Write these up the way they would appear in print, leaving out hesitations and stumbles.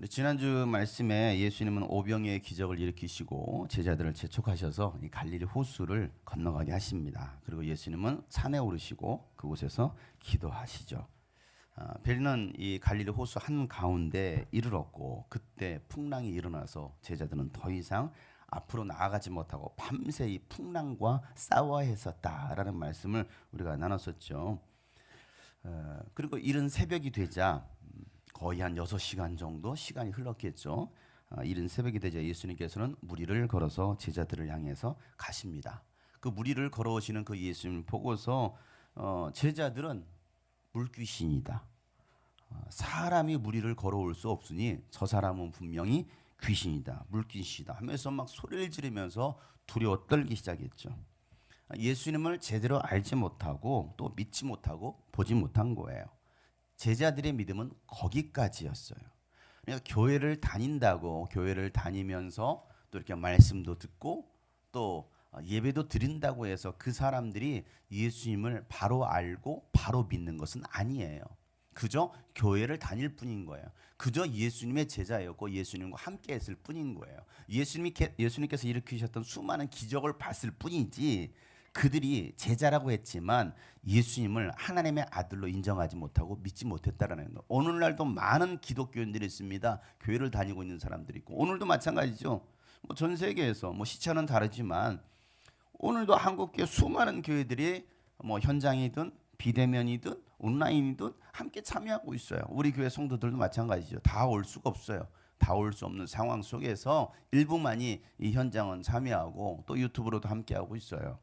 우리 지난주 말씀에 예수님은 오병이의 기적을 일으키시고 제자들을 재촉하셔서 이 갈릴리 호수를 건너가게 하십니다. 그리고 예수님은 산에 오르시고 그곳에서 기도하시죠. 베리는 이 갈릴리 호수 한 가운데 이르렀고 그때 풍랑이 일어나서 제자들은 더 이상 앞으로 나아가지 못하고 밤새 이 풍랑과 싸워야 했었다라는 말씀을 우리가 나눴었죠. 그리고 이른 새벽이 되자 거의 한 6시간 정도 시간이 흘렀겠죠. 이른 새벽이 되자 예수님께서는 무리를 걸어서 제자들을 향해서 가십니다. 그 무리를 걸어오시는 그 예수님을 보고서 제자들은 물귀신이다. 사람이 무리를 걸어올 수 없으니 저 사람은 분명히 귀신이다. 물귀신이다 하면서 막 소리를 지르면서 두려워 떨기 시작했죠. 예수님을 제대로 알지 못하고 또 믿지 못하고 보지 못한 거예요. 제자들의 믿음은 거기까지였어요. 그러니까 교회를 다닌다고 교회를 다니면서 또 이렇게 말씀도 듣고 또 예배도 드린다고 해서 그 사람들이 예수님을 바로 알고 바로 믿는 것은 아니에요. 그저 교회를 다닐 뿐인 거예요. 그저 예수님의 제자였고 예수님과 함께 했을 뿐인 거예요. 예수님께서 일으키셨던 수많은 기적을 봤을 뿐이지 그들이 제자라고 했지만 예수님을 하나님의 아들로 인정하지 못하고 믿지 못했다라는 거. 오늘날도 많은 기독교인들이 있습니다. 교회를 다니고 있는 사람들이 있고 오늘도 마찬가지죠. 전 세계에서 시차는 다르지만 오늘도 한국교회 수많은 교회들이 현장이든 비대면이든 온라인이든 함께 참여하고 있어요. 우리 교회 성도들도 마찬가지죠. 다 올 수가 없어요. 다 올 수 없는 상황 속에서 일부만이 이 현장은 참여하고 또 유튜브로도 함께하고 있어요.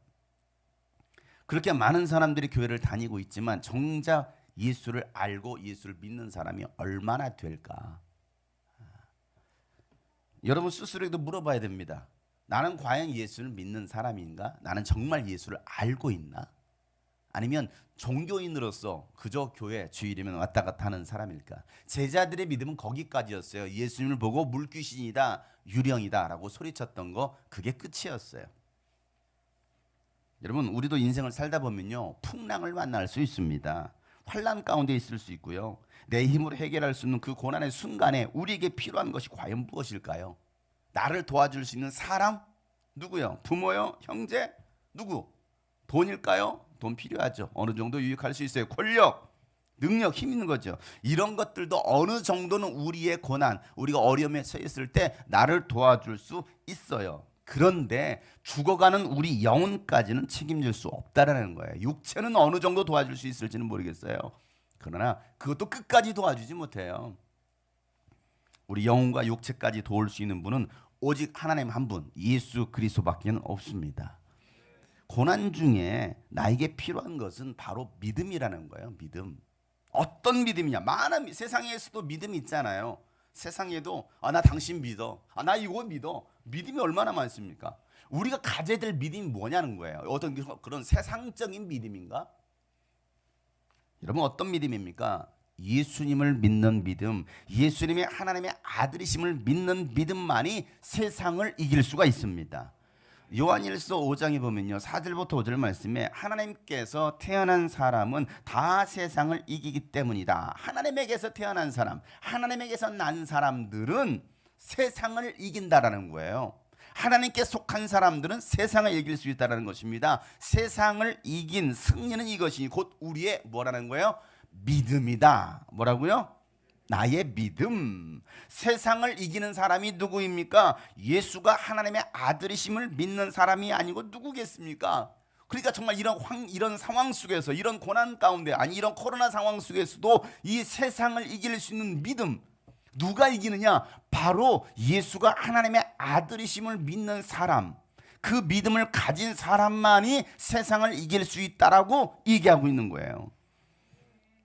그렇게 많은 사람들이 교회를 다니고 있지만 정작 예수를 알고 예수를 믿는 사람이 얼마나 될까? 여러분 스스로에도 물어봐야 됩니다. 나는 과연 예수를 믿는 사람인가? 나는 정말 예수를 알고 있나? 아니면 종교인으로서 그저 교회 주일이면 왔다 갔다 하는 사람일까? 제자들의 믿음은 거기까지였어요. 예수님을 보고 물귀신이다, 유령이다 라고 소리쳤던 거 그게 끝이었어요. 여러분 우리도 인생을 살다 보면요 풍랑을 만날 수 있습니다. 환난 가운데 있을 수 있고요. 내 힘으로 해결할 수 있는 그 고난의 순간에 우리에게 필요한 것이 과연 무엇일까요? 나를 도와줄 수 있는 사람? 누구요? 부모요? 형제? 누구? 돈일까요? 돈 필요하죠. 어느 정도 유익할 수 있어요. 권력, 능력, 힘 있는 거죠. 이런 것들도 어느 정도는 우리의 고난, 우리가 어려움에 처했을 때 나를 도와줄 수 있어요. 그런데 죽어가는 우리 영혼까지는 책임질 수 없다라는 거예요. 육체는 어느 정도 도와줄 수 있을지는 모르겠어요. 그러나 그것도 끝까지 도와주지 못해요. 우리 영혼과 육체까지 도울 수 있는 분은 오직 하나님 한 분, 예수 그리스도밖에 없습니다. 고난 중에 나에게 필요한 것은 바로 믿음이라는 거예요. 믿음. 어떤 믿음이냐? 많은 세상에서도 믿음이 있잖아요. 세상에도 나 당신 믿어. 나 이거 믿어. 믿음이 얼마나 많습니까? 우리가 가져야 될 믿음이 뭐냐는 거예요. 어떤 그런 세상적인 믿음인가? 여러분 어떤 믿음입니까? 예수님을 믿는 믿음, 예수님의 하나님의 아들이심을 믿는 믿음만이 세상을 이길 수가 있습니다. 요한일서 5장에 보면요 4절부터 5절 말씀에 하나님께서 태어난 사람은 다 세상을 이기기 때문이다. 하나님에게서 태어난 사람, 하나님에게서 난 사람들은 세상을 이긴다라는 거예요. 하나님께 속한 사람들은 세상을 이길 수 있다는 것입니다. 세상을 이긴 승리는 이것이 곧 우리의 뭐라는 거예요? 믿음이다. 뭐라고요? 나의 믿음. 세상을 이기는 사람이 누구입니까? 예수가 하나님의 아들이심을 믿는 사람이 아니고 누구겠습니까? 그러니까 정말 이런 상황 속에서 이런 고난 가운데 이런 코로나 상황 속에서도 이 세상을 이길 수 있는 믿음 누가 이기느냐? 바로 예수가 하나님의 아들이심을 믿는 사람, 그 믿음을 가진 사람만이 세상을 이길 수 있다라고 얘기하고 있는 거예요.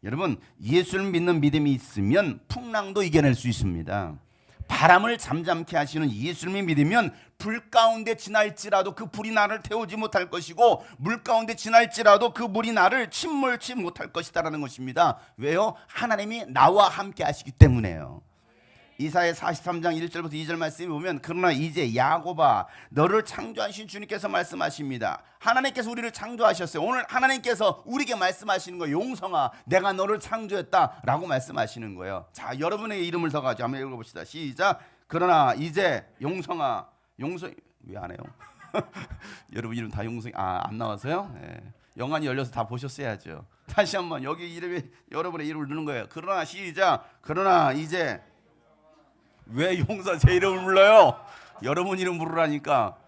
여러분 예수를 믿는 믿음이 있으면 풍랑도 이겨낼 수 있습니다. 바람을 잠잠케 하시는 예수님을 믿으면 불 가운데 지날지라도 그 불이 나를 태우지 못할 것이고 물 가운데 지날지라도 그 물이 나를 침몰치 못할 것이다라는 것입니다. 왜요? 하나님이 나와 함께 하시기 때문에요. 이사야 43장 1절부터 2절 말씀에 보면 그러나 이제 야곱아 너를 창조하신 주님께서 말씀하십니다. 하나님께서 우리를 창조하셨어요. 오늘 하나님께서 우리에게 말씀하시는 거예요. 용성아 내가 너를 창조했다라고 말씀하시는 거예요. 자, 여러분의 이름을 써가지고 한번 읽어봅시다. 시작. 그러나 이제 용성아, 용성 왜 안 해요? 여러분 이름 다 용성이 안 나와서요? 네. 영안이 열려서 다 보셨어야죠. 다시 한번 여기 이름이 여러분의 이름을 넣는 거예요. 그러나 시작. 그러나 이제 왜 용서 제 이름을 불러요? 여러분 이름 부르라니까.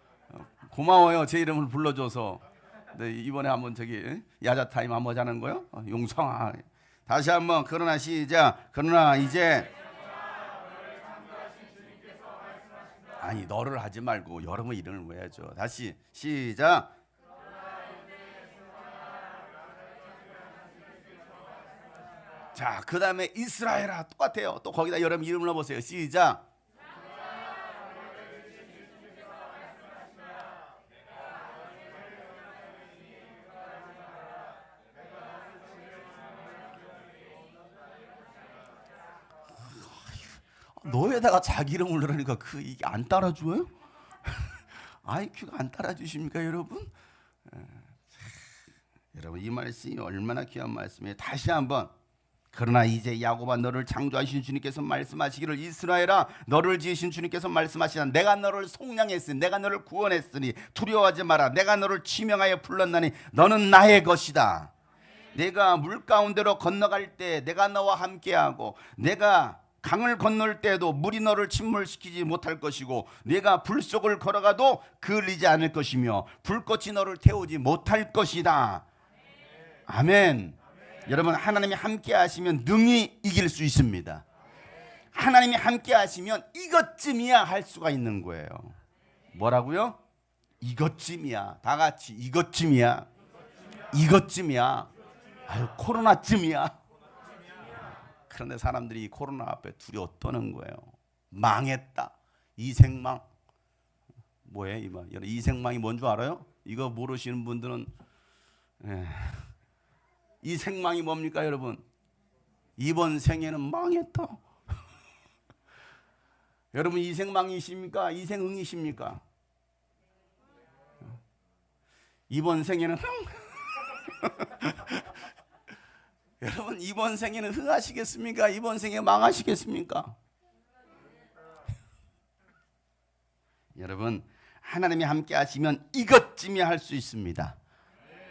고마워요 제 이름을 불러줘서. 네, 이번에 한번 저기 야자 타임 한번 하는 거요? 용성아. 다시 한번 그러나 시작. 그러나 이제 아니 너를 하지 말고 여러분 이름을 왜 해줘? 다시 시작. 자, 그 다음에 이스라엘아 똑같아요. 또 거기다 여러분 이름을 넣어보세요. 시작. 너에다가 자기 이름을 넣으니까 이게 안 따라줘요? IQ가 안 따라주십니까 여러분? 여러분 이 말씀이 얼마나 귀한 말씀이에요. 다시 한번. 그러나 이제 야곱아 너를 창조하신 주님께서 말씀하시기를 이스라엘아 너를 지으신 주님께서 말씀하시나 내가 너를 속량했으니 내가 너를 구원했으니 두려워하지 마라. 내가 너를 지명하여 불렀나니 너는 나의 것이다. 내가 물 가운데로 건너갈 때 내가 너와 함께하고 내가 강을 건널 때에도 물이 너를 침몰시키지 못할 것이고 네가 불 속을 걸어가도 그을리지 않을 것이며 불꽃이 너를 태우지 못할 것이다. 아멘. 여러분 하나님이 함께 하시면 능히 이길 수 있습니다. 하나님이 함께 하시면 이것쯤이야 할 수가 있는 거예요. 뭐라고요? 이것쯤이야. 다 같이 이것쯤이야. 이것쯤이야. 아유 코로나쯤이야. 그런데 사람들이 코로나 앞에 두려워 떠는 거예요. 망했다. 이생망. 뭐예요? 이생망이 뭔 줄 알아요? 이거 모르시는 분들은 이 생망이 뭡니까 여러분? 이번 생에는 망했다. 여러분 이 생망이십니까? 이 생응이십니까? 이번 생에는 여러분 이번 생에는 흥하시겠습니까? 이번 생에 망하시겠습니까? 여러분 하나님이 함께 하시면 이것쯤이 할 수 있습니다.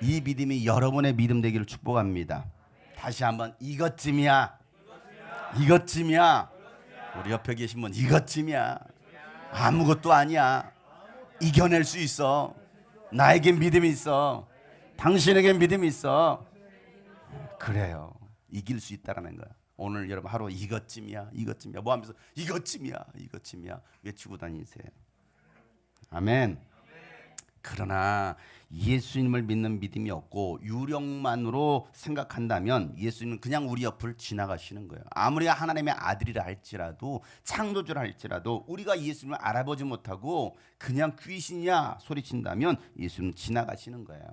이 믿음이 여러분의 믿음 되기를 축복합니다. 다시 한번 이것쯤이야. 이것쯤이야. 우리 옆에 계신 분 이것쯤이야. 아무것도 아니야. 이겨낼 수 있어. 나에겐 믿음이 있어. 당신에겐 믿음이 있어. 그래요. 이길 수 있다라는 거야. 오늘 여러분 하루 이것쯤이야. 이것쯤이야. 뭐 하면서 이것쯤이야. 이것쯤이야. 외치고 다니세요. 아멘. 그러나 예수님을 믿는 믿음이 없고 유령만으로 생각한다면 예수님은 그냥 우리 옆을 지나가시는 거예요. 아무리 하나님의 아들이라 할지라도 창조주라 할지라도 우리가 예수님을 알아보지 못하고 그냥 귀신이야 소리친다면 예수님은 지나가시는 거예요.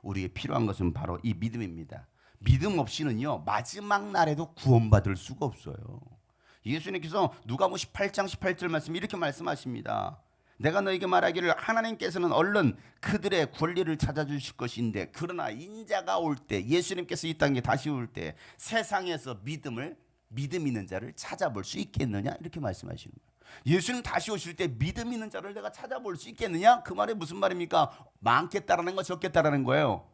우리에게 필요한 것은 바로 이 믿음입니다. 믿음 없이는요 마지막 날에도 구원받을 수가 없어요. 예수님께서 누가복음 18장 18절 말씀 이렇게 말씀하십니다. 내가 너에게 말하기를 하나님께서는 얼른 그들의 권리를 찾아주실 것인데 그러나 인자가 올 때 예수님께서 이 땅에 다시 올 때 세상에서 믿음 있는 자를 찾아볼 수 있겠느냐 이렇게 말씀하시는 거예요. 예수님 다시 오실 때 믿음 있는 자를 내가 찾아볼 수 있겠느냐 그 말이 무슨 말입니까? 많겠다라는 거 적겠다라는 거예요.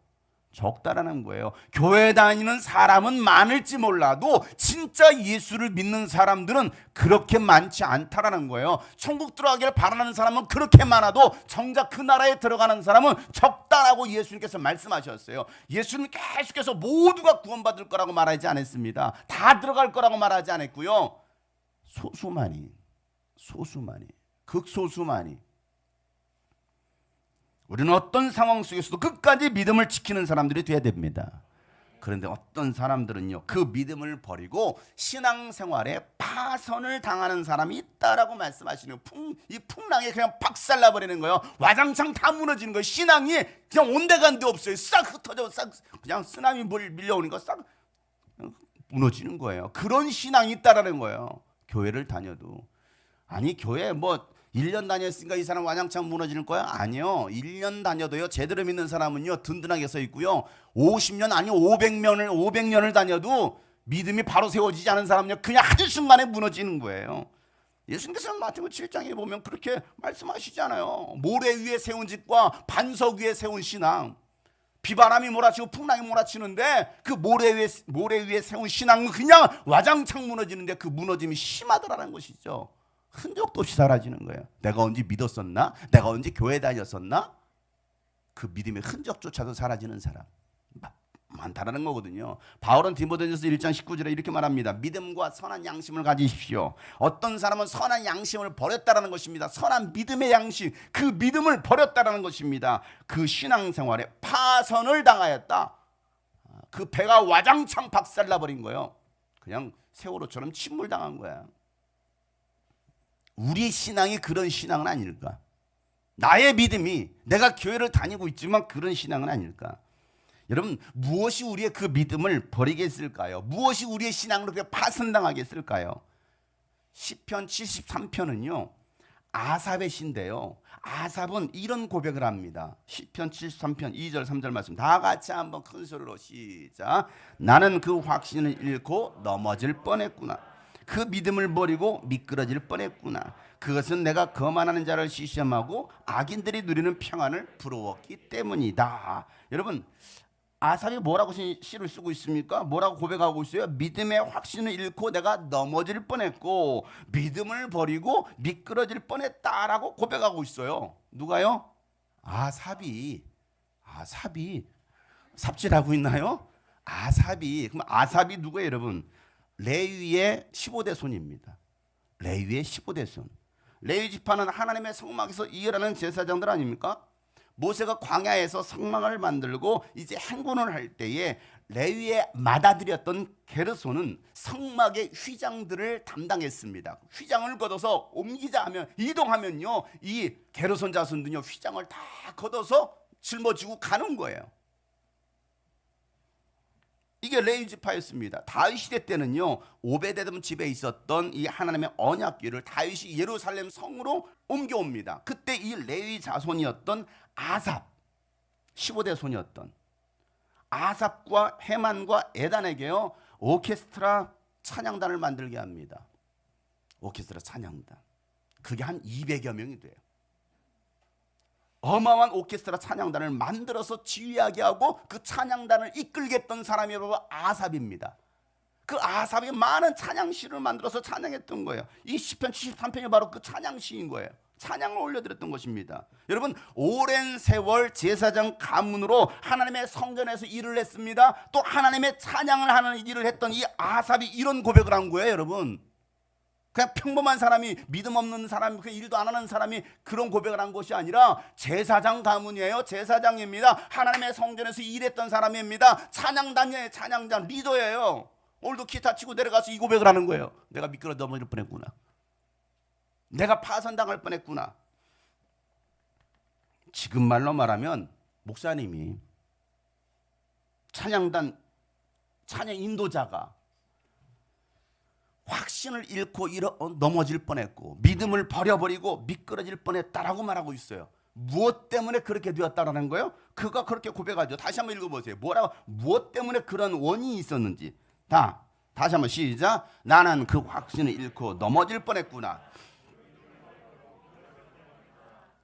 적다라는 거예요. 교회 다니는 사람은 많을지 몰라도 진짜 예수를 믿는 사람들은 그렇게 많지 않다라는 거예요. 천국 들어가기를 바라는 사람은 그렇게 많아도 정작 그 나라에 들어가는 사람은 적다라고 예수님께서 말씀하셨어요. 예수님 계속해서 모두가 구원받을 거라고 말하지 않았습니다. 다 들어갈 거라고 말하지 않았고요. 소수만이 극소수만이 우리는 어떤 상황 속에서도 끝까지 믿음을 지키는 사람들이 돼야 됩니다. 그런데 어떤 사람들은요 그 믿음을 버리고 신앙생활에 파선을 당하는 사람이 있다라고 말씀하시는 이 풍랑에 그냥 박살나버리는 거예요. 와장창 다 무너지는 거예요. 신앙이 그냥 온데간데 없어요. 싹 흩어져 싹 그냥 쓰나미 밀려오는 거 싹 무너지는 거예요. 그런 신앙이 있다라는 거예요. 교회를 다녀도. 아니 교회 뭐 1년 다녔으니까 이 사람 와장창 무너지는 거야? 아니요. 1년 다녀도요. 제대로 믿는 사람은요. 든든하게 서 있고요. 50년 아니 500년을 다녀도 믿음이 바로 세워지지 않은 사람은요. 그냥 한순간에 무너지는 거예요. 예수님께서 마태복음 7장에 보면 그렇게 말씀하시잖아요. 모래 위에 세운 집과 반석 위에 세운 신앙. 비바람이 몰아치고 풍랑이 몰아치는데 그 모래 위에 세운 신앙은 그냥 와장창 무너지는데 그 무너짐이 심하더라는 것이죠. 흔적도 없이 사라지는 거예요. 내가 언제 믿었었나? 내가 언제 교회 다녔었나? 그 믿음의 흔적조차도 사라지는 사람 많다라는 거거든요. 바울은 디모데전서 1장 19절에 이렇게 말합니다. 믿음과 선한 양심을 가지십시오. 어떤 사람은 선한 양심을 버렸다라는 것입니다. 선한 믿음의 양심, 그 믿음을 버렸다라는 것입니다. 그 신앙생활에 파선을 당하였다. 그 배가 와장창 박살나버린 거예요. 그냥 세월호처럼 침몰당한 거야. 우리 신앙이 그런 신앙은 아닐까? 나의 믿음이 내가 교회를 다니고 있지만 그런 신앙은 아닐까? 여러분 무엇이 우리의 그 믿음을 버리게 했을까요? 무엇이 우리의 신앙을 그렇게 파손당하게 했을까요? 시편 73편은요 아삽의 시인데요. 아삽은 이런 고백을 합니다. 시편 73편 2절 3절 말씀 다 같이 한번 큰 소리로 시작. 나는 그 확신을 잃고 넘어질 뻔했구나. 그 믿음을 버리고 미끄러질 뻔했구나. 그것은 내가 거만하는 자를 시시함하고 악인들이 누리는 평안을 부러웠기 때문이다. 여러분 아삽이 뭐라고 시를 쓰고 있습니까? 뭐라고 고백하고 있어요? 믿음의 확신을 잃고 내가 넘어질 뻔했고 믿음을 버리고 미끄러질 뻔했다라고 고백하고 있어요. 누가요? 아삽이 삽질하고 있나요? 그럼 아삽이 누구예요, 여러분? 레위의 15대 손입니다. 레위의 15대 손. 레위 지파는 하나님의 성막에서 일하는 제사장들 아닙니까? 모세가 광야에서 성막을 만들고 이제 행군을 할 때에 레위의 맏아들이었던 게르손은 성막의 휘장들을 담당했습니다. 휘장을 걷어서 옮기자 하면 이동하면요 이 게르손 자손들은요 휘장을 다 걷어서 짊어지고 가는 거예요. 이게 레위 지파였습니다. 다윗 시대 때는요 오베데돔 집에 있었던 이 하나님의 언약궤를 다윗이 예루살렘 성으로 옮겨옵니다. 그때 이 레위 자손이었던 아삽 15대 손이었던 아삽과 헤만과 에단에게요 오케스트라 찬양단을 만들게 합니다. 오케스트라 찬양단 그게 한 200여 명이 돼요. 어마어마한 오케스트라 찬양단을 만들어서 지휘하게 하고 그 찬양단을 이끌게 했던 사람이 바로 아삽입니다. 그 아삽이 많은 찬양시를 만들어서 찬양했던 거예요. 이 시편 73편이 바로 그 찬양시인 거예요. 찬양을 올려드렸던 것입니다. 여러분 오랜 세월 제사장 가문으로 하나님의 성전에서 일을 했습니다. 또 하나님의 찬양을 하는 일을 했던 이 아삽이 이런 고백을 한 거예요. 여러분 그냥 평범한 사람이 믿음 없는 사람이 그 일도 안 하는 사람이 그런 고백을 한 것이 아니라 제사장 가문이에요. 제사장입니다. 하나님의 성전에서 일했던 사람입니다. 찬양단이에요. 찬양단 리더예요. 오늘도 기타 치고 내려가서 이 고백을 하는 거예요. 내가 미끄러 넘어질 뻔했구나. 내가 파선당할 뻔했구나. 지금 말로 말하면 목사님이 찬양단 찬양 인도자가 확신을 잃고 넘어질 뻔했고 믿음을 버려버리고 미끄러질 뻔했다라고 말하고 있어요. 무엇 때문에 그렇게 되었다라는 거예요? 그가 그렇게 고백하죠. 다시 한번 읽어보세요. 무엇 때문에 그런 원인이 있었는지. 다시 한번 시작. 나는 그 확신을 잃고 넘어질 뻔했구나.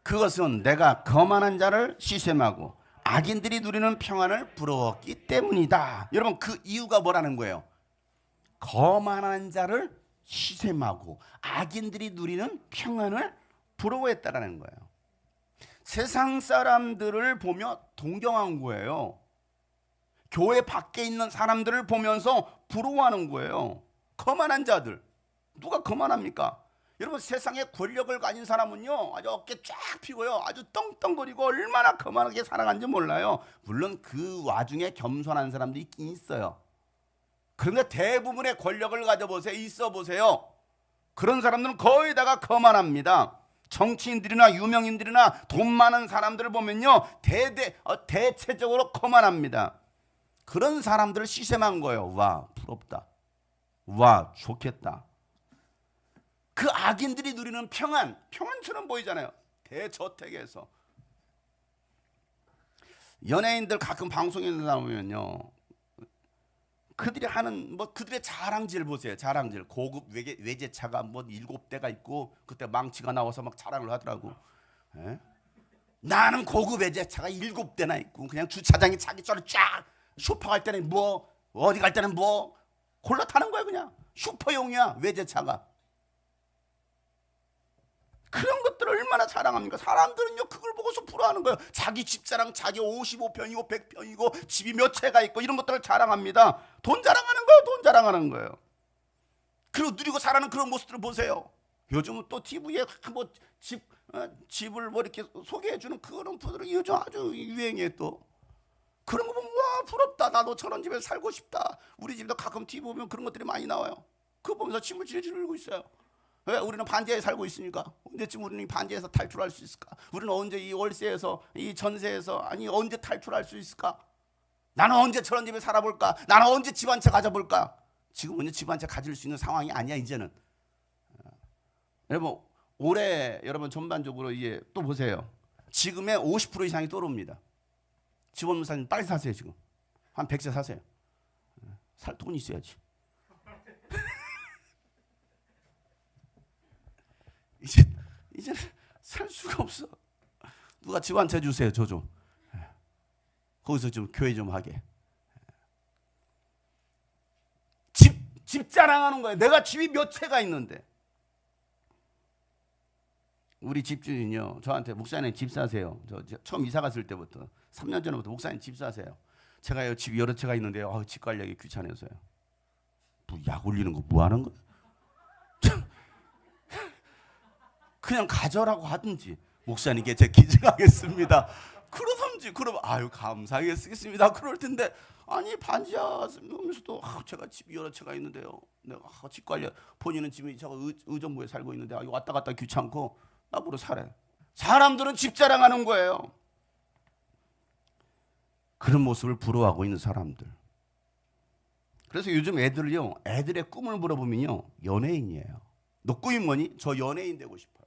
그것은 내가 거만한 자를 시샘하고 악인들이 누리는 평안을 부러웠기 때문이다. 여러분 그 이유가 뭐라는 거예요? 거만한 자를 시샘하고 악인들이 누리는 평안을 부러워했다라는 거예요. 세상 사람들을 보며 동경한 거예요. 교회 밖에 있는 사람들을 보면서 부러워하는 거예요. 거만한 자들. 누가 거만합니까? 여러분 세상에 권력을 가진 사람은요 아주 어깨 쫙 펴고요 아주 떵떵거리고 얼마나 거만하게 살아간지 몰라요. 물론 그 와중에 겸손한 사람도 있긴 있어요. 그런데 대부분의 권력을 가져보세요. 있어 보세요. 그런 사람들은 거의 다가 거만합니다. 정치인들이나 유명인들이나 돈 많은 사람들을 보면요 대체적으로 거만합니다. 그런 사람들을 시샘한 거예요. 와 부럽다. 와 좋겠다. 그 악인들이 누리는 평안처럼 보이잖아요. 대저택에서. 연예인들 가끔 방송에 나오면요, 그들이 하는 그들의 자랑질 보세요. 자랑질. 고급 외제차가 7대가 있고 그때 망치가 나와서 막 자랑을 하더라고. 에? 나는 고급 외제차가 7대나 있고 그냥 주차장에 자기처럼 쫙 쇼파 갈 때는 어디 갈 때는 골라 타는 거야. 그냥 슈퍼용이야 외제차가. 그런 것들을 얼마나 자랑합니까? 사람들은요 그걸 보고서 부러워하는 거예요. 자기 집 자랑, 자기 55평이고 100평이고 집이 몇 채가 있고 이런 것들을 자랑합니다. 돈 자랑하는 거예요. 돈 자랑하는 거예요. 그리고 누리고 살아는 그런 모습들을 보세요. 요즘은 또 TV에 집을 이렇게 소개해주는 그런 분들이 요즘 아주 유행이에요. 또 그런 거 보면 와 부럽다. 나도 저런 집에 살고 싶다. 우리 집도 가끔 TV 보면 그런 것들이 많이 나와요. 그거 보면서 침을 질질 흘리고 있어요. 왜? 우리는 반지하에 살고 있으니까. 언제쯤 우리는 반지하에서 탈출할 수 있을까? 우리는 언제 이 월세에서, 이 전세에서, 언제 탈출할 수 있을까? 나는 언제 저런 집에 살아볼까? 나는 언제 집 한 채 가져볼까? 지금은 집 한 채 가질 수 있는 상황이 아니야 이제는. 여러분 올해 여러분 전반적으로 이제 또 보세요. 지금의 50% 이상이 떨어옵니다. 집 없는 사람 빨리 사세요. 지금 한 100세 사세요. 살 돈이 있어야지. 이제 살 수가 없어. 누가 집 한 채 주세요. 저 좀. 거기서 좀 교회 좀 하게. 집 자랑하는 거예요. 내가 집이 몇 채가 있는데. 우리 집주인이요 저한테 목사님 집 사세요. 저 처음 이사 갔을 때부터 3년 전부터 목사님 집 사세요. 제가요 집 여러 채가 있는데요. 집 관리하기 귀찮아서요. 약 올리는 거 뭐 하는 거야? 그냥 가져라고 하든지 목사님께 제 기증하겠습니다. 그러든지 그러면 감사하게 쓰겠습니다. 그럴 텐데 반지하 쓰면서도 제가 집이 여러 채가 있는데요. 내가 집 관리 본인은 집이 저 의정부에 살고 있는데 왔다 갔다 귀찮고 나보러 사래. 사람들은 집 자랑하는 거예요. 그런 모습을 부러워하고 있는 사람들. 그래서 요즘 애들의 꿈을 물어보면요 연예인이에요. 너 꿈이 뭐니? 저 연예인 되고 싶어요.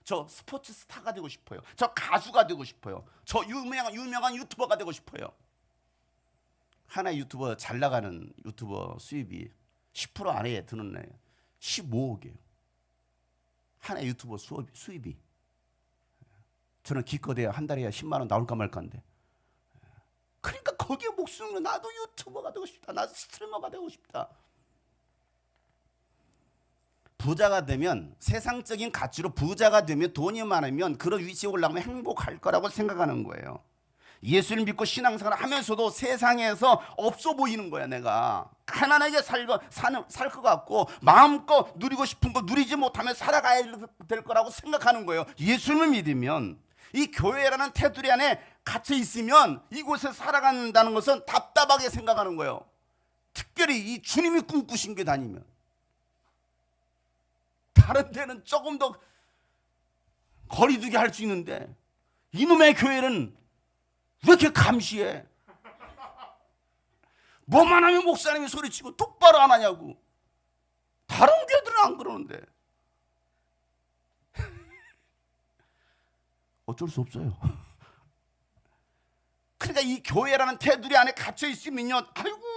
저 스포츠 스타가 되고 싶어요. 저 가수가 되고 싶어요. 저 유명한 유튜버가 되고 싶어요. 하나 유튜버 잘 나가는 유튜버 수입이 10% 안에 드는 애 15억이에요. 하나 유튜버 수입이. 저는 기껏해야 한 달에 10만 원 나올까 말까인데. 그러니까 거기에 목숨을 나도 유튜버가 되고 싶다. 나도 스트리머가 되고 싶다. 부자가 되면 세상적인 가치로 부자가 되면 돈이 많으면 그런 위치에 올라가면 행복할 거라고 생각하는 거예요. 예수를 믿고 신앙생활을 하면서도 세상에서 없어 보이는 거야. 내가 가난하게 살 것 같고 마음껏 누리고 싶은 거 누리지 못하면 살아가야 될 거라고 생각하는 거예요. 예수를 믿으면 이 교회라는 테두리 안에 갇혀 있으면 이곳에 살아간다는 것은 답답하게 생각하는 거예요. 특별히 이 주님이 꿈꾸신 게 다니면 다른 데는 조금 더 거리두기 할 수 있는데 이놈의 교회는 왜 이렇게 감시해? 뭐만 하면 목사님이 소리치고 똑바로 안 하냐고. 다른 교회들은 안 그러는데. 어쩔 수 없어요. 그러니까 이 교회라는 테두리 안에 갇혀 있으면요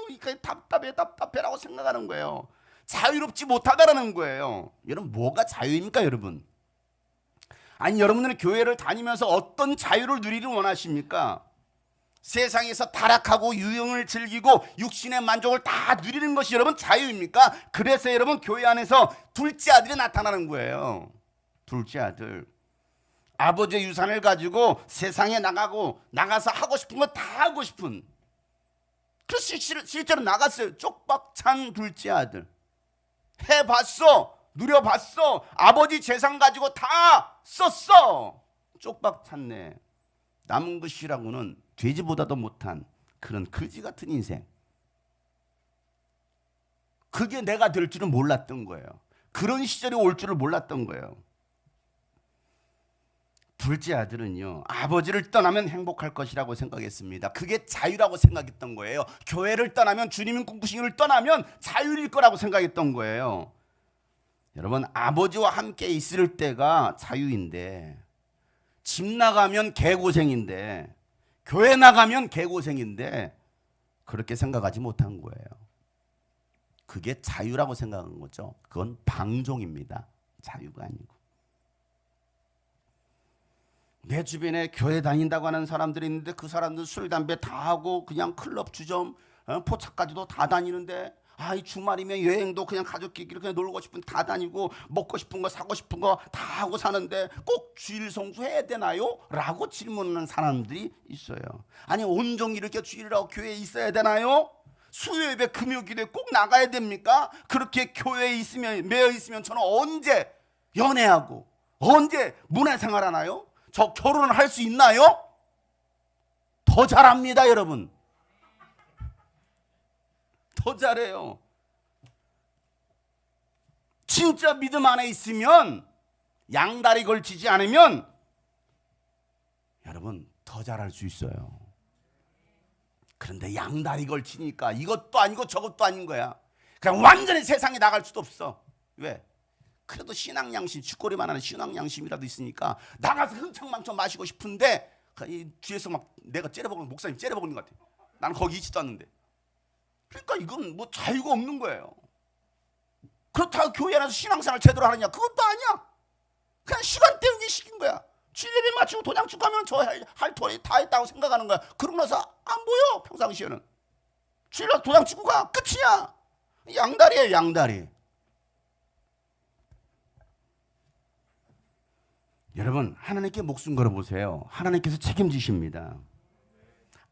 이게 답답해라고 생각하는 거예요. 자유롭지 못하다라는 거예요. 여러분 뭐가 자유입니까 여러분? 여러분들은 교회를 다니면서 어떤 자유를 누리를 원하십니까? 세상에서 타락하고 유흥을 즐기고 육신의 만족을 다 누리는 것이 여러분 자유입니까? 그래서 여러분 교회 안에서 둘째 아들이 나타나는 거예요. 둘째 아들. 아버지의 유산을 가지고 세상에 나가서 하고 싶은 거 다 하고 싶은. 그래서 실제로 나갔어요. 쪽박 찬 둘째 아들. 해봤어. 누려봤어. 아버지 재산 가지고 다 썼어. 쪽박 찼네. 남은 것이라고는 돼지보다도 못한 그런 거지 같은 인생. 그게 내가 될 줄은 몰랐던 거예요. 그런 시절이 올 줄을 몰랐던 거예요. 둘째 아들은요 아버지를 떠나면 행복할 것이라고 생각했습니다. 그게 자유라고 생각했던 거예요. 교회를 떠나면 주님이 꿈꾸신 일을 떠나면 자유일 거라고 생각했던 거예요. 여러분, 아버지와 함께 있을 때가 자유인데 집 나가면 개고생인데 교회 나가면 개고생인데 그렇게 생각하지 못한 거예요. 그게 자유라고 생각한 거죠. 그건 방종입니다. 자유가 아니고. 내 주변에 교회 다닌다고 하는 사람들이 있는데 그 사람들 술, 담배 다 하고 그냥 클럽, 주점, 포차까지도 다 다니는데 이 주말이면 여행도 그냥 가족끼리 그냥 놀고 싶은 다 다니고 먹고 싶은 거 사고 싶은 거 다 하고 사는데 꼭 주일 성수해야 되나요? 라고 질문하는 사람들이 있어요. 아니 온종일 이렇게 주일이라고 교회에 있어야 되나요? 수요예배 금요일에 꼭 나가야 됩니까? 그렇게 교회에 있으면 매여 있으면 저는 언제 연애하고 언제 문화생활 하나요? 저 결혼을 할 수 있나요? 더 잘합니다, 여러분. 더 잘해요. 진짜 믿음 안에 있으면 양다리 걸치지 않으면 여러분 더 잘할 수 있어요. 그런데 양다리 걸치니까 이것도 아니고 저것도 아닌 거야. 그냥 완전히 세상에 나갈 수도 없어. 왜? 그래도 신앙양심, 쥐꼬리만 하는 신앙양심이라도 있으니까 나가서 흥청망청 마시고 싶은데 이 뒤에서 막 내가 째려보는 목사님 째려보는 것 같아. 나는 거기 있지도 않는데. 그러니까 이건 뭐 자유가 없는 거예요. 그렇다고 교회 안에서 신앙생활 제대로 하느냐? 그것도 아니야. 그냥 시간 때우기 시킨 거야. 주일예배 마치고 도장축 가면 저 할 토리 다 했다고 생각하는 거야. 그러고 나서 안 보여. 평상시에는 주일날 도장 찍고 가. 끝이야. 양다리예요, 양다리. 여러분, 하나님께 목숨 걸어보세요. 하나님께서 책임지십니다.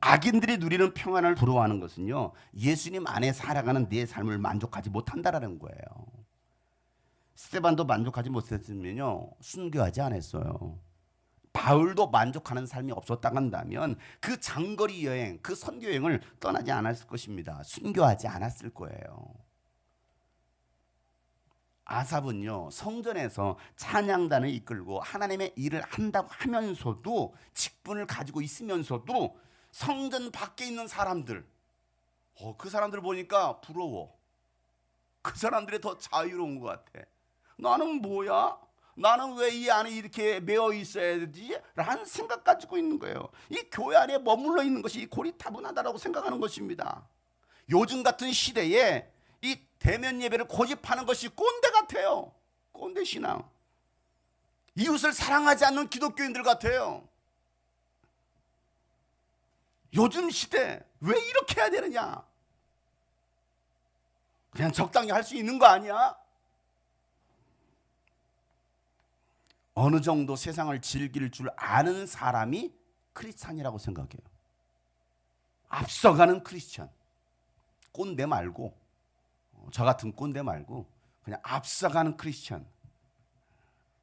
악인들이 누리는 평안을 부러워하는 것은요, 예수님 안에 살아가는 내 삶을 만족하지 못한다라는 거예요. 스데반도 만족하지 못했으면요 순교하지 않았어요. 바울도 만족하는 삶이 없었다고 한다면 그 장거리 여행, 그 선교 여행을 떠나지 않았을 것입니다. 순교하지 않았을 거예요. 아삽은요 성전에서 찬양단을 이끌고 하나님의 일을 한다고 하면서도 직분을 가지고 있으면서도 성전 밖에 있는 사람들, 그 사람들 보니까 부러워. 그 사람들이 더 자유로운 것 같아. 나는 뭐야? 나는 왜 이 안에 이렇게 매어 있어야 되지? 라는 생각 가지고 있는 거예요. 이 교회 안에 머물러 있는 것이 고리타분하다고 생각하는 것입니다. 요즘 같은 시대에 이 대면 예배를 고집하는 것이 꼰대 같아요. 꼰대 신앙. 이웃을 사랑하지 않는 기독교인들 같아요. 요즘 시대 왜 이렇게 해야 되느냐? 그냥 적당히 할 수 있는 거 아니야? 어느 정도 세상을 즐길 줄 아는 사람이 크리스찬이라고 생각해요. 앞서가는 크리스찬. 꼰대 말고, 저 같은 꼰대 말고 그냥 앞서가는 크리스찬.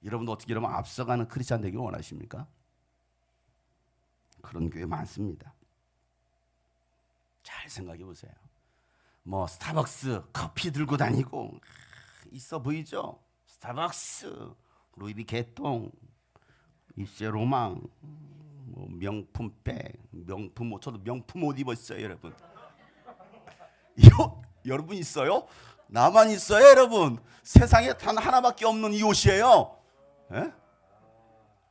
여러분도 어떻게 여러분 앞서가는 크리스찬 되길 원하십니까? 그런 교회 많습니다. 잘 생각해 보세요. 뭐 스타벅스 커피 들고 다니고 있어 보이죠? 스타벅스, 루이비 개똥, 입새 로망, 뭐 명품 백, 명품 옷. 저도 명품 옷 입었어요, 여러분. 여러분 있어요? 나만 있어요, 여러분? 세상에 단 하나밖에 없는 이 옷이에요. 에?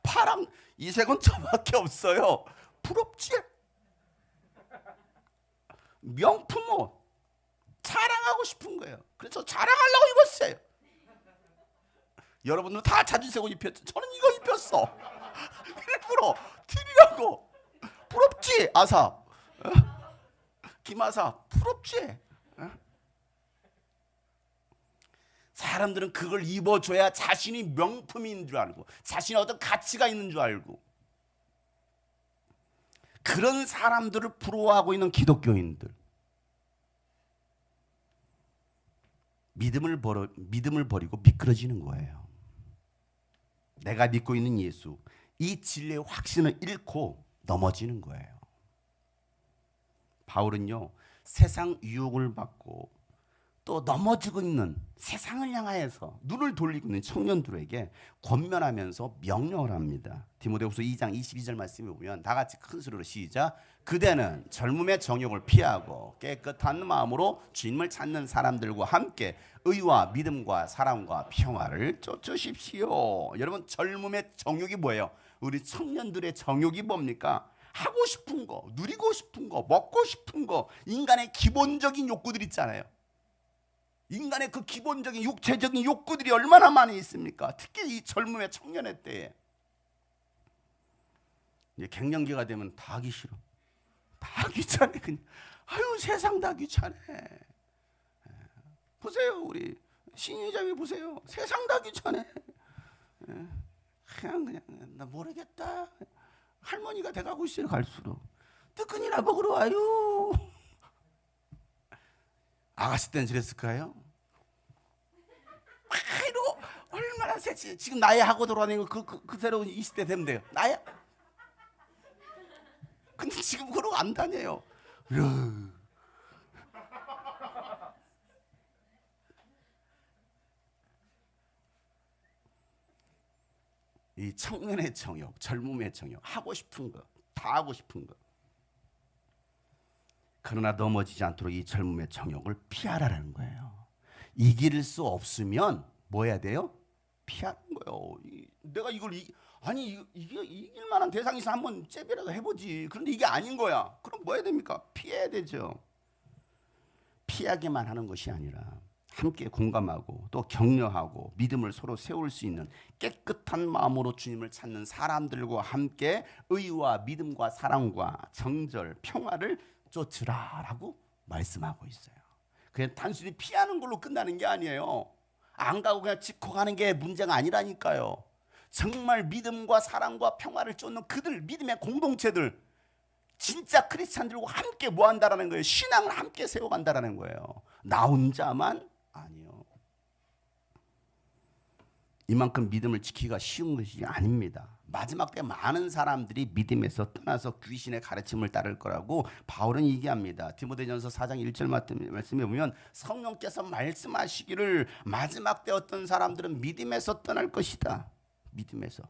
파랑 이 색은 저밖에 없어요. 부럽지? 명품 옷 자랑하고 싶은 거예요. 그래서 자랑하려고 입었어요. 여러분들 다 자주색 옷 입혔죠? 저는 이거 입혔어. 일부러 드리라고. 부럽지? 아사, 김아사 부럽지? 사람들은 그걸 입어줘야 자신이 명품인 줄 알고 자신의 어떤 가치가 있는 줄 알고 그런 사람들을 부러워하고 있는 기독교인들. 믿음을 버리고 미끄러지는 거예요. 내가 믿고 있는 예수, 이 진리의 확신을 잃고 넘어지는 거예요. 바울은요 세상 유혹을 받고 또 넘어지고 있는 세상을 향하여서 눈을 돌리고 있는 청년들에게 권면하면서 명령을 합니다. 디모데후서 2장 22절 말씀에 보면 다 같이 큰 소리로 시작. 그대는 젊음의 정욕을 피하고 깨끗한 마음으로 주님을 찾는 사람들과 함께 의와 믿음과 사랑과 평화를 쫓으십시오. 여러분, 젊음의 정욕이 뭐예요? 우리 청년들의 정욕이 뭡니까? 하고 싶은 거, 누리고 싶은 거, 먹고 싶은 거, 인간의 기본적인 욕구들 있잖아요. 인간의 그 기본적인 육체적인 욕구들이 얼마나 많이 있습니까? 특히 이 젊음의 청년의 때에. 이제 갱년기가 되면 다 하기 싫어. 다 귀찮아. 그냥 아유, 세상 다 귀찮아. 보세요, 우리 신유자매 보세요. 세상 다 귀찮아. 그냥 나 모르겠다. 할머니가 돼가고 있어요. 갈수록 뜨끈이나 먹으러 와요. 아가씨 때는 저랬을까요? 이러고 얼마나 세지. 지금 나이 하고 돌아다니고 그대로 20대 되면 돼요. 나야. 근데 지금 그러고 안 다녀요. 이 청년의 정욕, 젊음의 정욕, 하고 싶은 거, 다 하고 싶은 거. 그러나 넘어지지 않도록 이 젊음의 정욕을 피하라는 거예요. 이길 수 없으면 뭐 해야 돼요? 피하는 거예요. 내가 이걸 이게 이길 만한 대상이 있어 한번 잽이라도 해보지. 그런데 이게 아닌 거야. 그럼 뭐 해야 됩니까? 피해야 되죠. 피하기만 하는 것이 아니라 함께 공감하고 또 격려하고 믿음을 서로 세울 수 있는 깨끗한 마음으로 주님을 찾는 사람들과 함께 의와 믿음과 사랑과 정절, 평화를 쫓으라라고 말씀하고 있어요. 그냥 단순히 피하는 걸로 끝나는 게 아니에요. 안 가고 그냥 짚고 가는 게 문제가 아니라니까요. 정말 믿음과 사랑과 평화를 쫓는 그들, 믿음의 공동체들, 진짜 크리스찬들과 함께 뭐 한다라는 거예요? 신앙을 함께 세워간다라는 거예요. 나 혼자만 아니요. 이만큼 믿음을 지키기가 쉬운 것이 아닙니다. 마지막 때 많은 사람들이 믿음에서 떠나서 귀신의 가르침을 따를 거라고 바울은 얘기합니다. 디모데전서 4장 1절 말씀에 보면 성령께서 말씀하시기를 마지막 때 어떤 사람들은 믿음에서 떠날 것이다. 믿음에서.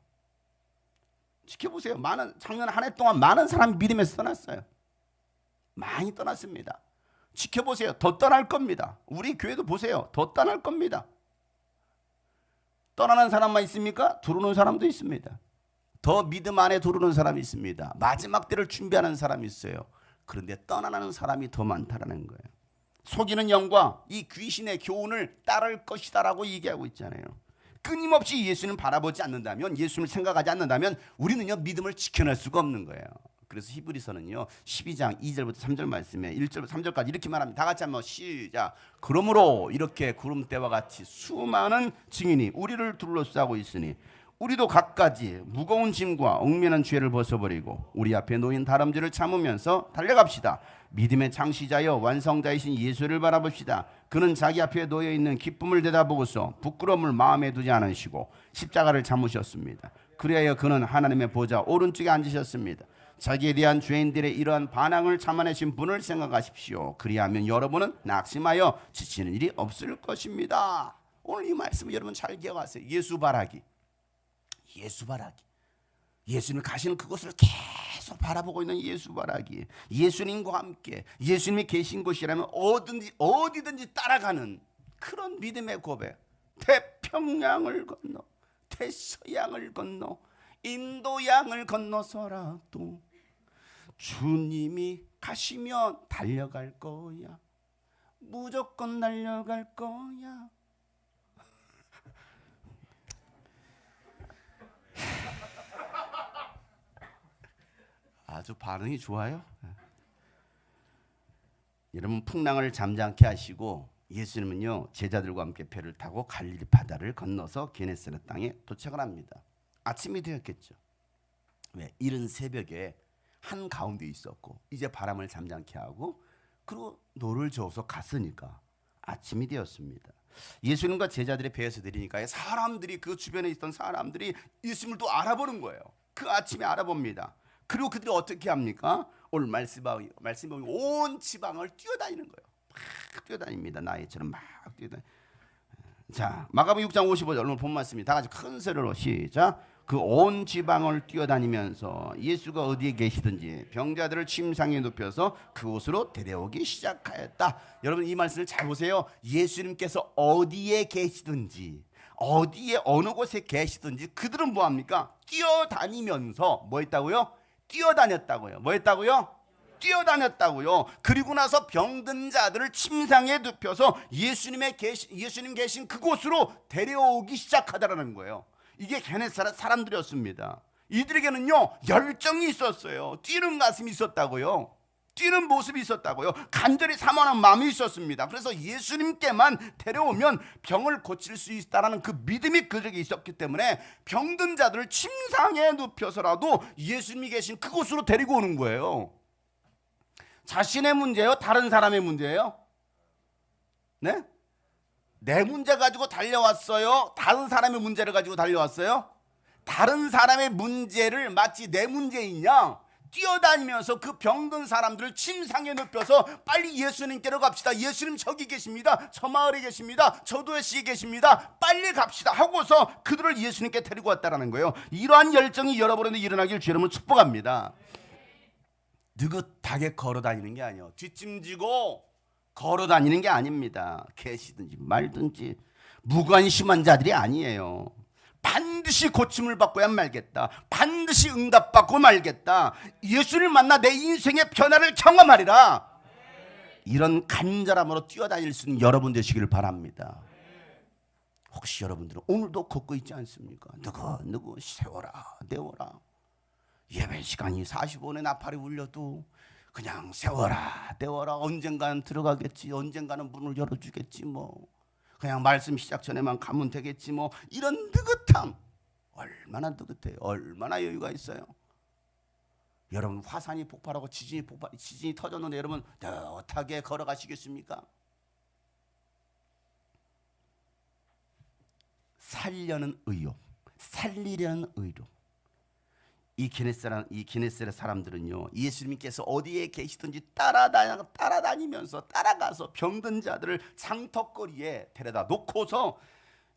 지켜보세요. 작년 한 해 동안 많은 사람이 믿음에서 떠났어요. 많이 떠났습니다. 지켜보세요. 더 떠날 겁니다. 우리 교회도 보세요. 더 떠날 겁니다. 떠나는 사람만 있습니까? 들어오는 사람도 있습니다. 더 믿음 안에 들어오는 사람이 있습니다. 마지막 때를 준비하는 사람이 있어요. 그런데 떠나는 사람이 더 많다라는 거예요. 속이는 영과 이 귀신의 교훈을 따를 것이다라고 얘기하고 있잖아요. 끊임없이 예수님을 바라보지 않는다면, 예수님을 생각하지 않는다면 우리는요 믿음을 지켜낼 수가 없는 거예요. 그래서 히브리서는요 12장 2절부터 3절 말씀에 1절부터 3절까지 이렇게 말합니다. 다 같이 한번 시작. 그러므로 이렇게 구름대와 같이 수많은 증인이 우리를 둘러싸고 있으니 우리도 갖가지 무거운 짐과 얽매는 죄를 벗어버리고 우리 앞에 놓인 다름질을 참으면서 달려갑시다. 믿음의 창시자여 완성자이신 예수를 바라봅시다. 그는 자기 앞에 놓여있는 기쁨을 내다보고서 부끄러움을 마음에 두지 않으시고 십자가를 참으셨습니다. 그리하여 그는 하나님의 보좌 오른쪽에 앉으셨습니다. 자기에 대한 죄인들의 이러한 반항을 참아내신 분을 생각하십시오. 그리하면 여러분은 낙심하여 지치는 일이 없을 것입니다. 오늘 이 말씀을 여러분 잘 기억하세요. 예수 바라기. 예수 바라기. 예수님 가시는 그곳을 계속 바라보고 있는 예수 바라기. 예수님과 함께 예수님이 계신 곳이라면 어디든지 따라가는 그런 믿음의 고백. 태평양을 건너 태서양을 건너 인도양을 건너서라도 주님이 가시면 달려갈 거야. 무조건 달려갈 거야. 아주 반응이 좋아요. 여러분 풍랑을 잠잠케 하시고 예수님은요 제자들과 함께 배를 타고 갈릴리 바다를 건너서 게네사렛 땅에 도착을 합니다. 아침이 되었겠죠. 왜? 이른 새벽에 한 가운데 있었고 이제 바람을 잠잠케 하고 그리고 노를 저어서 갔으니까 아침이 되었습니다. 예수님과 제자들의 배에서 내리니까 사람들이 그 주변에 있던 사람들이 예수님을 또 알아보는 거예요. 그 아침에 알아봅니다. 그리고 그들이 어떻게 합니까? 오늘 말씀이 온 지방을 뛰어다니는 거예요. 막 뛰어다닙니다. 나이처럼 막 뛰어다니. 자, 마가복음 6장 55절 오늘 본 말씀이 다 같이 큰 소리로 시작. 그 온 지방을 뛰어다니면서 예수가 어디에 계시든지 병자들을 침상에 눕혀서 그곳으로 데려오기 시작하였다. 여러분 이 말씀을 잘 보세요. 예수님께서 어디에 계시든지 어디에 어느 곳에 계시든지 그들은 뭐합니까? 뛰어다니면서 뭐 했다고요? 뛰어다녔다고요. 뭐 했다고요? 뛰어다녔다고요. 그리고 나서 병든 자들을 침상에 눕혀서 예수님 계신 그곳으로 데려오기 시작하더라는 거예요. 이게 게네사렛 사람들이었습니다. 이들에게는요 열정이 있었어요. 뛰는 가슴이 있었다고요. 뛰는 모습이 있었다고요. 간절히 사모하는 마음이 있었습니다. 그래서 예수님께만 데려오면 병을 고칠 수 있다는 그 믿음이 그들에게 있었기 때문에 병든 자들을 침상에 눕혀서라도 예수님이 계신 그곳으로 데리고 오는 거예요. 자신의 문제예요? 다른 사람의 문제예요? 네? 내 문제 가지고 달려왔어요? 다른 사람의 문제를 가지고 달려왔어요? 다른 사람의 문제를 마치 내 문제인 양 뛰어다니면서 그 병든 사람들을 침상에 눕혀서 빨리 예수님께로 갑시다. 예수님 저기 계십니다. 저 마을에 계십니다. 저 도시에 계십니다. 빨리 갑시다 하고서 그들을 예수님께 데리고 왔다는 거예요. 이러한 열정이 여러분에게 일어나길 주 여러분 축복합니다. 느긋하게 걸어다니는 게 아니에요. 뒷짐지고 걸어다니는 게 아닙니다. 계시든지 말든지 무관심한 자들이 아니에요. 반드시 고침을 받고야 말겠다. 반드시 응답받고 말겠다. 예수를 만나 내 인생의 변화를 경험하리라. 이런 간절함으로 뛰어다닐 수 있는 여러분 되시기를 바랍니다. 혹시 여러분들은 오늘도 걷고 있지 않습니까? 누구 세워라 내워라. 예배 시간이 45분에 나팔이 울려도 그냥 세워라 내워라. 언젠가는 들어가겠지. 언젠가는 문을 열어주겠지. 뭐 그냥 말씀 시작 전에만 가면 되겠지. 뭐 이런 느긋함 얼마나 느긋해요. 얼마나 여유가 있어요. 여러분 화산이 폭발하고 지진이 터졌는데 여러분 느긋하게 걸어가시겠습니까? 살려는 의욕, 살리려는 의욕. 이 게네사렛 사람들은요 예수님께서 어디에 계시든지 따라다니면서 따라가서 병든 자들을 장터거리에 데려다 놓고서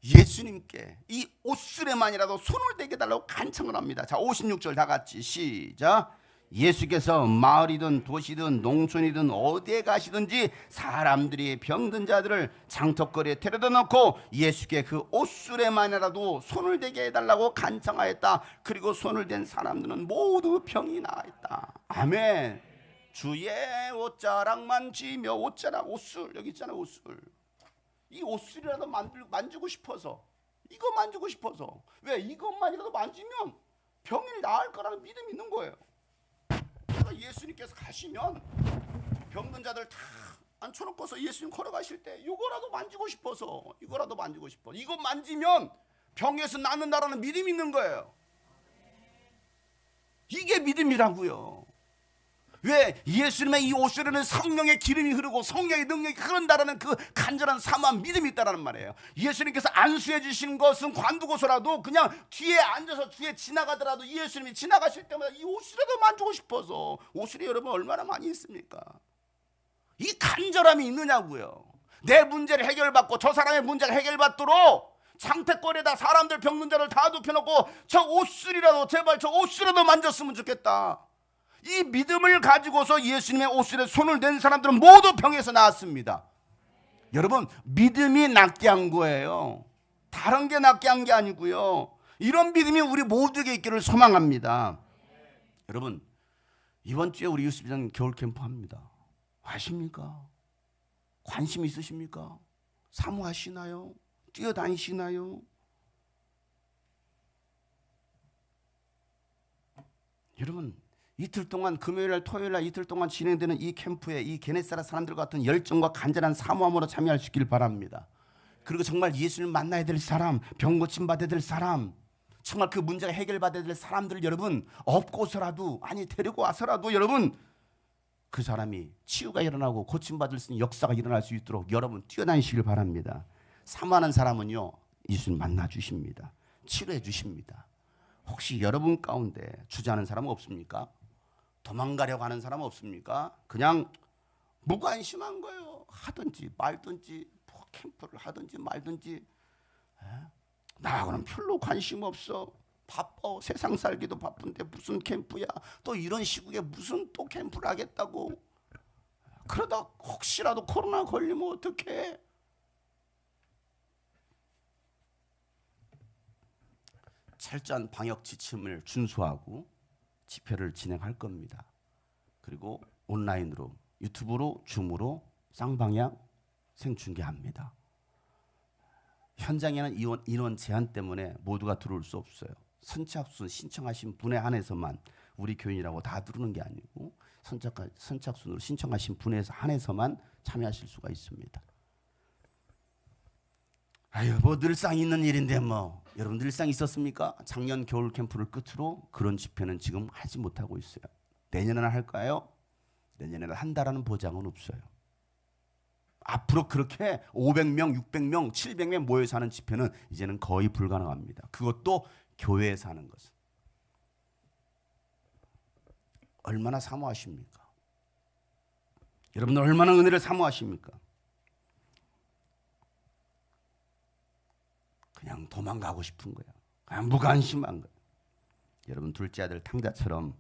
예수님께 이 옷수레만이라도 손을 대게 달라고 간청을 합니다. 자 56절 다 같이 시작. 예수께서 마을이든 도시든 농촌이든 어디에 가시든지 사람들이 병든 자들을 장터거리에 데려다 놓고 예수께 그 옷수레만이라도 손을 대게 해달라고 간청하였다. 그리고 손을 댄 사람들은 모두 병이 나았다. 아멘. 주의 옷자락만 지며 옷자락 옷술 여기 있잖아요. 옷술. 이 옷술이라도 만지고 싶어서 이거 만지고 싶어서 왜 이것만이라도 만지면 병이 나을 거라는 믿음이 있는 거예요. 예수님께서 가시면 병든 자들 다 앉혀놓고서 예수님 걸어가실 때 이거라도 만지고 싶어서 이거라도 만지고 싶어. 이거 만지면 병에서 낫는다라는 믿음이 있는 거예요. 이게 믿음이라고요. 왜 예수님의 이 옷수레는 성령의 기름이 흐르고 성령의 능력이 흐른다라는 그 간절한 사모한 믿음이 있다는 말이에요. 예수님께서 안수해 주신 것은 관두고서라도 그냥 뒤에 앉아서 뒤에 지나가더라도 예수님이 지나가실 때마다 이 옷수레도 만지고 싶어서. 옷수레 여러분 얼마나 많이 있습니까? 이 간절함이 있느냐고요. 내 문제를 해결받고 저 사람의 문제가 해결받도록 장태거리에다 사람들 병든 자를 다 눕혀놓고 저 옷수레라도 제발 저 옷수레도 만졌으면 좋겠다. 이 믿음을 가지고서 예수님의 옷술에 손을 댄 사람들은 모두 병에서 나았습니다. 여러분 믿음이 낫게 한 거예요. 다른 게 낫게 한 게 아니고요. 이런 믿음이 우리 모두에게 있기를 소망합니다. 여러분 이번 주에 우리 유스비전 겨울 캠프 합니다. 아십니까? 관심 있으십니까? 사모하시나요? 뛰어다니시나요? 여러분 이틀 동안 금요일날 토요일날 이틀 동안 진행되는 이 캠프에 이 게네사렛 사람들 같은 열정과 간절한 사모함으로 참여할 수 있기를 바랍니다. 그리고 정말 예수님을 만나야 될 사람, 병 고침 받아야 될 사람, 정말 그 문제가 해결받아야 될 사람들을 여러분 업고서라도 아니 데리고 와서라도 여러분 그 사람이 치유가 일어나고 고침받을 수 있는 역사가 일어날 수 있도록 여러분 뛰어다니시길 바랍니다. 사모하는 사람은요 예수님 만나 주십니다. 치료해 주십니다. 혹시 여러분 가운데 주저하는 사람은 없습니까? 도망가려고 하는 사람은 없습니까? 그냥 무관심한 거예요. 하든지 말든지 뭐 캠프를 하든지 말든지. 나하고는 별로 관심 없어. 바빠. 세상 살기도 바쁜데 무슨 캠프야. 또 이런 시국에 무슨 또 캠프를 하겠다고. 그러다 혹시라도 코로나 걸리면 어떡해. 철저한 방역 지침을 준수하고 집회를 진행할 겁니다. 그리고 온라인으로 유튜브로 줌으로 쌍방향 생중계합니다. 현장에는 인원 제한 때문에 모두가 들어올 수 없어요. 선착순 신청하신 분에 한해서만, 우리 교인이라고 다 들어오는 게 아니고 선착순으로 신청하신 분에 한해서만 참여하실 수가 있습니다. 아유, 뭐 늘상 있는 일인데 뭐. 여러분 늘상 있었습니까? 작년 겨울 캠프를 끝으로 그런 집회는 지금 하지 못하고 있어요. 내년에는 할까요? 내년에는 한다라는 보장은 없어요. 앞으로 그렇게 500명, 600명, 700명 모여서 하는 집회는 이제는 거의 불가능합니다. 그것도 교회에서 하는 것은. 얼마나 사모하십니까? 여러분들 얼마나 은혜를 사모하십니까? 그냥 도망가고 싶은 거야. 그냥 무관심한 거야. 여러분 둘째 아들 탕자처럼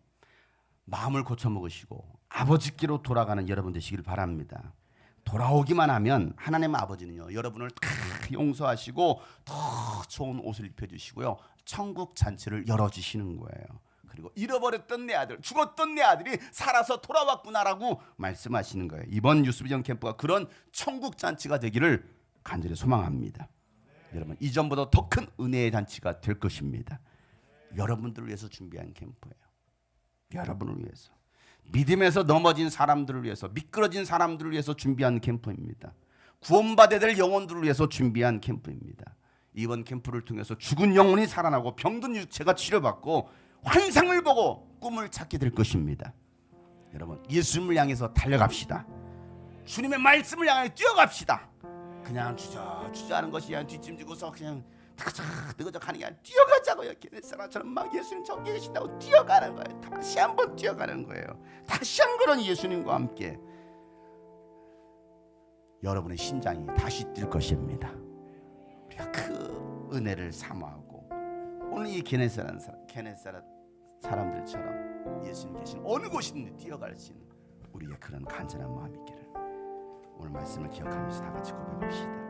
마음을 고쳐먹으시고 아버지께로 돌아가는 여러분 되시길 바랍니다. 돌아오기만 하면 하나님 아버지는요, 여러분을 다 용서하시고 더 좋은 옷을 입혀주시고요, 천국 잔치를 열어주시는 거예요. 그리고 잃어버렸던 내 아들, 죽었던 내 아들이 살아서 돌아왔구나라고 말씀하시는 거예요. 이번 유스비전 캠프가 그런 천국 잔치가 되기를 간절히 소망합니다. 여러분 이전보다 더 큰 은혜의 잔치가 될 것입니다. 여러분들을 위해서 준비한 캠프예요. 여러분을 위해서, 믿음에서 넘어진 사람들을 위해서, 미끄러진 사람들을 위해서 준비한 캠프입니다. 구원받아야 될 영혼들을 위해서 준비한 캠프입니다. 이번 캠프를 통해서 죽은 영혼이 살아나고 병든 육체가 치료받고 환상을 보고 꿈을 찾게 될 것입니다. 여러분 예수님을 향해서 달려갑시다. 주님의 말씀을 향해 뛰어갑시다. 그냥 주저하는 것이 아니라 뒷짐지고서 그냥 뜨거적 하는 게 아니라 뛰어가자고요. 게네사렛처럼 막 예수님 저기 계신다고 뛰어가는 거예요. 다시 한번 뛰어가는 거예요. 다시 한 그런 예수님과 함께 여러분의 심장이 다시 뛸 것입니다. 우리가 그 은혜를 사모하고 오늘 이 게네사렛 사람들처럼 예수님 계신 어느 곳이든지 뛰어갈 수 있는 우리의 그런 간절한 마음이 있기를 오늘 말씀을 기억하면서 다 같이 고백합시다.